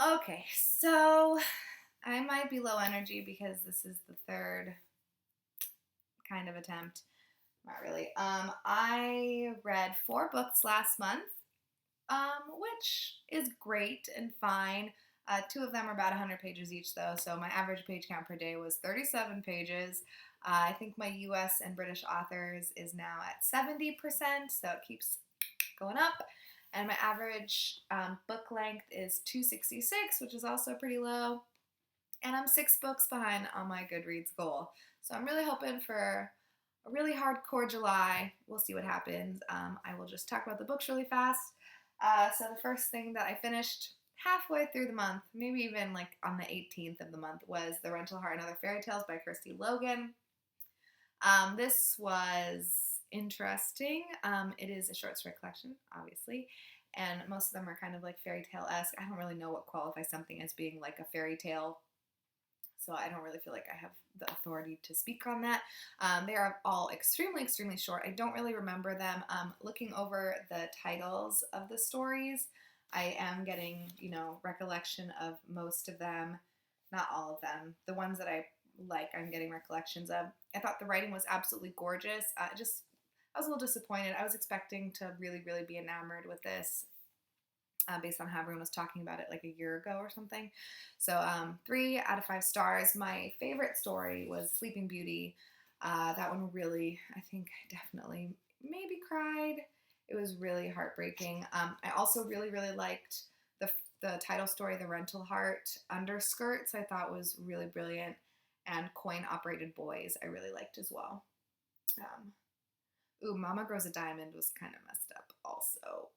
Okay, so I might be low energy because this is the third kind of attempt. Not really. I read 4 books last month, which is great and fine. Two of them are about 100 pages each, though, so my average page count per day was 37 pages. I think my US and British authors is now at 70%, so it keeps going up. And my average book length is 266, which is also pretty low. And I'm 6 books behind on my Goodreads goal. So I'm really hoping for a really hardcore July. We'll see what happens. I will just talk about the books really fast. So the first thing that I finished halfway through the month, maybe even like on the 18th of the month, was The Rental Heart and Other Fairy Tales by Kirsty Logan. This was interesting. It is a short story collection, obviously, and most of them are kind of like fairy tale-esque. I don't really know what qualifies something as being like a fairy tale, so I don't really feel like I have the authority to speak on that. They are all extremely, extremely short. I don't really remember them. Looking over the titles of the stories, I am getting, recollection of most of them, not all of them. The ones that I'm getting recollections of. I thought the writing was absolutely gorgeous. I was a little disappointed. I was expecting to really, really be enamored with this. Based on how everyone was talking about it like a year ago or something. So 3 out of 5 stars. My favorite story was Sleeping Beauty. That one really, I think, definitely maybe cried. It was really heartbreaking. I also really, really liked the title story, The Rental Heart Underskirts. I thought was really brilliant. And Coin Operated Boys I really liked as well. Mama Grows a Diamond was kind of messed up also.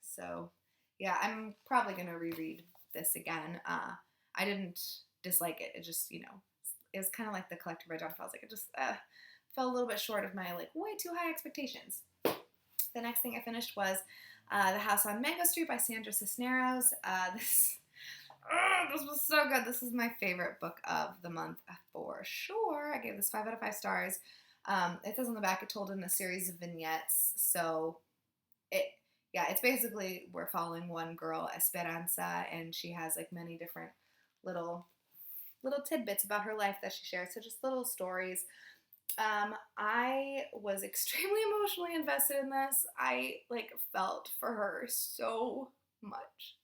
So yeah, I'm probably going to reread this again. I didn't dislike it. It just, it was kind of like The Collector by John Fowles. Like, it just fell a little bit short of my, way too high expectations. The next thing I finished was The House on Mango Street by Sandra Cisneros. This was so good. This is my favorite book of the month for sure. I gave this 5 out of 5 stars. It says on the back it told in a series of vignettes. So it's basically we're following one girl, Esperanza, and she has like many different little tidbits about her life that she shares. So just little stories. I was extremely emotionally invested in this. I felt for her so much.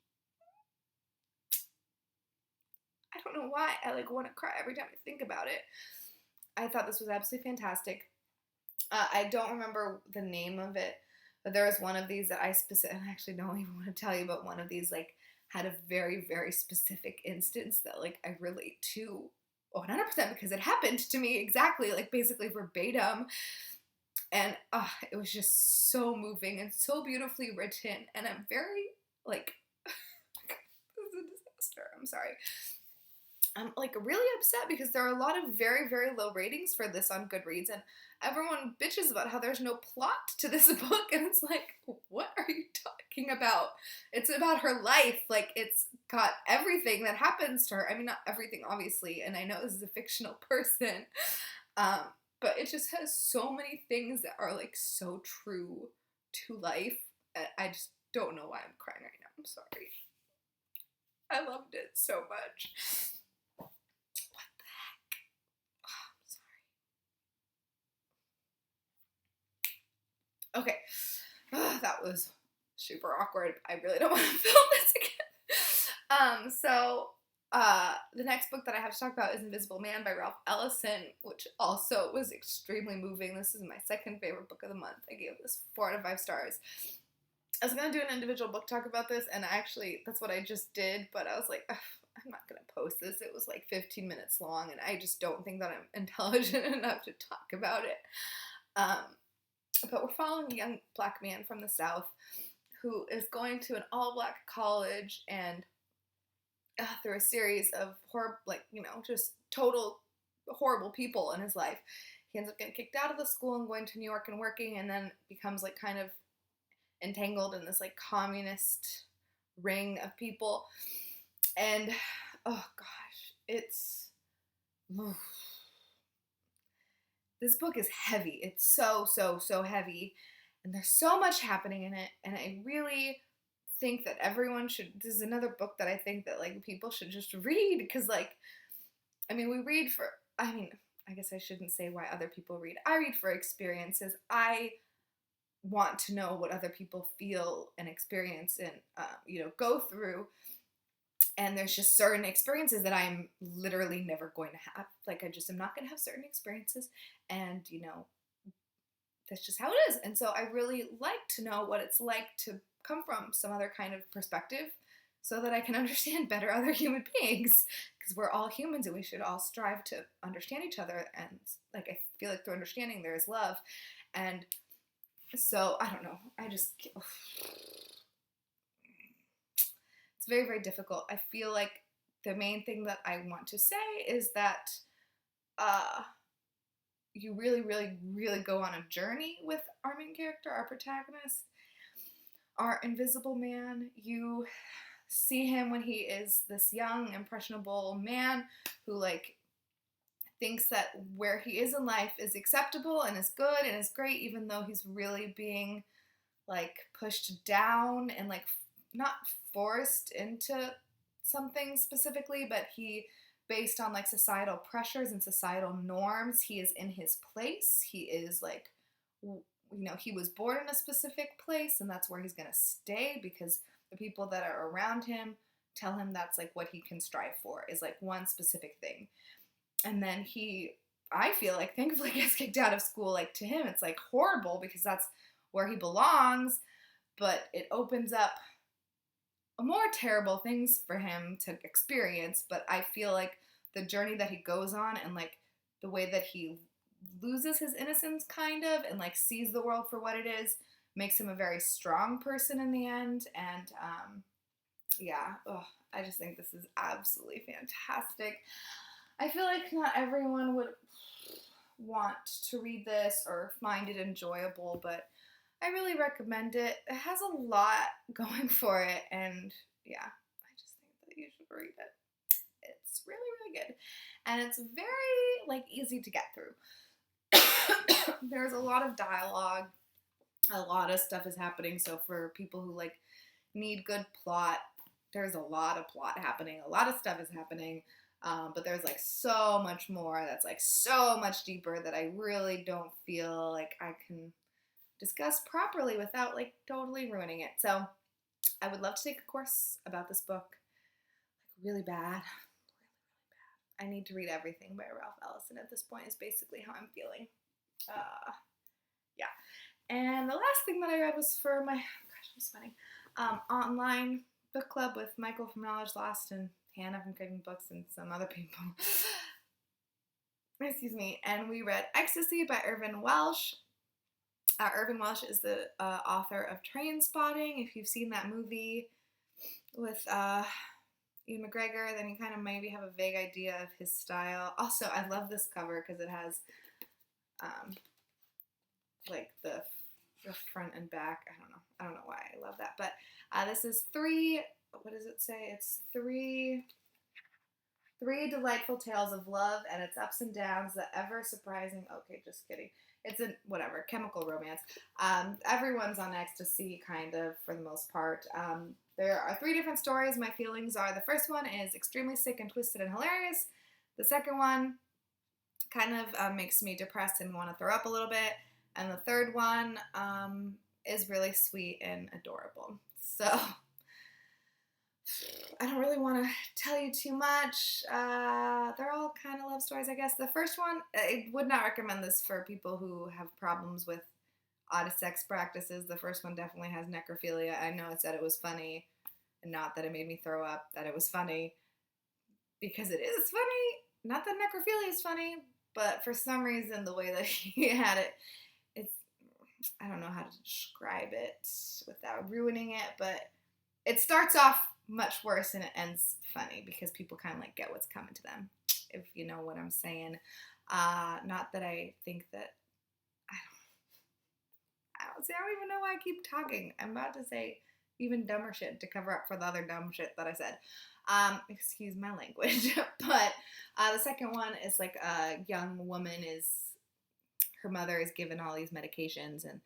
I don't know why. I want to cry every time I think about it. I thought this was absolutely fantastic. I don't remember the name of it, but there was one of these that I actually don't even want to tell you, but one of these had a very, very specific instance that I relate to 100% because it happened to me exactly, basically verbatim. And it was just so moving and so beautifully written. And I'm very, this is a disaster. I'm sorry. I'm really upset because there are a lot of very, very low ratings for this on Goodreads, and everyone bitches about how there's no plot to this book, and it's what are you talking about? It's about her life. It's got everything that happens to her. I mean, not everything, obviously, and I know this is a fictional person, but it just has so many things that are so true to life. I just don't know why I'm crying right now. I'm sorry. I loved it so much. Okay, that was super awkward. I really don't want to film this again. The next book that I have to talk about is Invisible Man by Ralph Ellison, which also was extremely moving. This is my second favorite book of the month. I gave this 4 out of 5 stars. I was going to do an individual book talk about this, and that's what I just did, but I was like, I'm not going to post this. It was 15 minutes long, and I just don't think that I'm intelligent enough to talk about it. But we're following a young black man from the South who is going to an all-black college, and through a series of just total horrible people in his life, he ends up getting kicked out of the school and going to New York and working, and then becomes kind of entangled in this communist ring of people. And oh gosh, it's this book is heavy. It's so, so, so heavy. And there's so much happening in it. And I really think that everyone should, this is another book that I think that, like, people should just read, because, like, I mean, we read for, I mean, I guess I shouldn't say why other people read. I read for experiences. I want to know what other people feel and experience and, go through. And there's just certain experiences that I'm literally never going to have. Like, I just am not going to have certain experiences. And, that's just how it is. And so I really like to know what it's like to come from some other kind of perspective so that I can understand better other human beings. Because we're all humans and we should all strive to understand each other. And, like, I feel like through understanding there is love. And so, I don't know. It's very, very difficult. I feel like the main thing that I want to say is that you really, really, really go on a journey with our main character, our protagonist, our invisible man. You see him when he is this young, impressionable man who, like, thinks that where he is in life is acceptable and is good and is great, even though he's really being, like, pushed down and, like, not forced into something specifically, but based on, like, societal pressures and societal norms, he is in his place. He is, like, he was born in a specific place, and that's where he's gonna stay, because the people that are around him tell him that's, like, what he can strive for, is, like, one specific thing. And then I feel like, thankfully, gets kicked out of school. Like, to him, it's, like, horrible, because that's where he belongs, but it opens up more terrible things for him to experience. But I feel like the journey that he goes on, and, like, the way that he loses his innocence, kind of, and, like, sees the world for what it is, makes him a very strong person in the end. And I just think this is absolutely fantastic. I feel like not everyone would want to read this or find it enjoyable, but I really recommend it. It has a lot going for it, and yeah, I just think that you should read it. It's really, really good, and it's very, like, easy to get through. There's a lot of dialogue, a lot of stuff is happening, so for people who, like, need good plot, there's a lot of plot happening, a lot of stuff is happening, but there's, like, so much more that's, like, so much deeper that I really don't feel like I can discuss properly without, like, totally ruining it. So I would love to take a course about this book, like, really bad, really, really bad. I need to read everything by Ralph Ellison at this point, is basically how I'm feeling. Yeah. And the last thing that I read was for my, I'm sweating, online book club with Michael from Knowledge Lost and Hannah from Craving Books and some other people. Excuse me. And we read Ecstasy by Irvin Welsh. Irvin Welsh is the author of Trainspotting. If you've seen that movie with Ian McGregor, then you kind of maybe have a vague idea of his style. Also, I love this cover because it has like the front and back. I don't know why I love that. But this is what does it say? It's three delightful tales of love and its ups and downs, the ever surprising, okay, just kidding. It's a, whatever, chemical romance. Everyone's on ecstasy, kind of, for the most part. There are 3 different stories. My feelings are, the first one is extremely sick and twisted and hilarious. The second one kind of makes me depressed and want to throw up a little bit. And the third one is really sweet and adorable. So I don't really want to tell you too much. They're all kind of love stories, I guess. The first one, I would not recommend this for people who have problems with odd sex practices. The first one definitely has necrophilia. I know it said it was funny, and not that it made me throw up, that it was funny, because it is funny. Not that necrophilia is funny, but for some reason the way that he had it, I don't know how to describe it without ruining it, but it starts off much worse and it ends funny because people kind of like get what's coming to them, if you know what I'm saying. Not that I think that, I don't even know why I keep talking. I'm about to say even dumber shit to cover up for the other dumb shit that I said. Excuse my language. But the second one is like a young woman her mother is given all these medications, and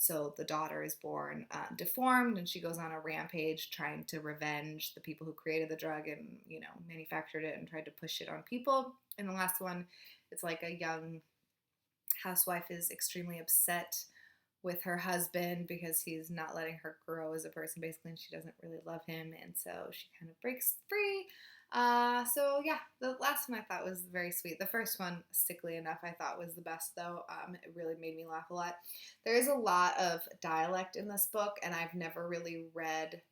So the daughter is born deformed, and she goes on a rampage trying to revenge the people who created the drug and, manufactured it and tried to push it on people. And the last one, it's like a young housewife is extremely upset with her husband because he's not letting her grow as a person, basically, and she doesn't really love him, and so she kind of breaks free. So yeah, the last one I thought was very sweet. The first one, sickly enough, I thought was the best, though. It really made me laugh a lot. There is a lot of dialect in this book, and I've never really read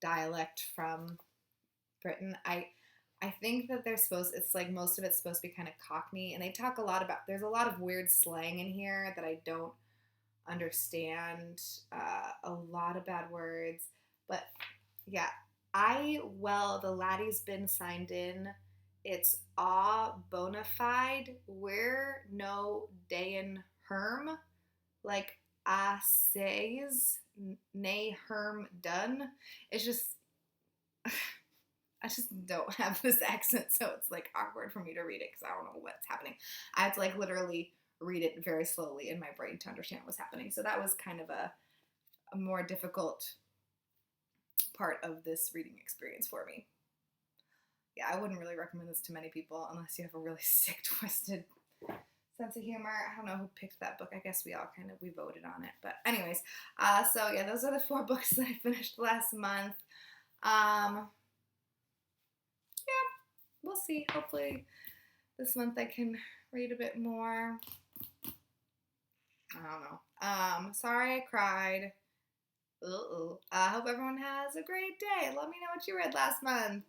dialect from Britain. I think that it's like most of it's supposed to be kind of Cockney, and they talk a lot about, there's a lot of weird slang in here that I don't understand, a lot of bad words, but yeah, the laddie's been signed in. It's a bona fide, we're no dayin herm, like I says, nay herm done. It's just, I just don't have this accent, so it's like awkward for me to read it because I don't know what's happening. I had to like literally read it very slowly in my brain to understand what's happening. So that was kind of a more difficult part of this reading experience for me. Yeah, I wouldn't really recommend this to many people unless you have a really sick, twisted sense of humor. I don't know who picked that book. I guess we voted on it. But anyways, so yeah, those are the 4 books that I finished last month. We'll see. Hopefully this month I can read a bit more. I don't know. Sorry I cried. I hope everyone has a great day. Let me know what you read last month.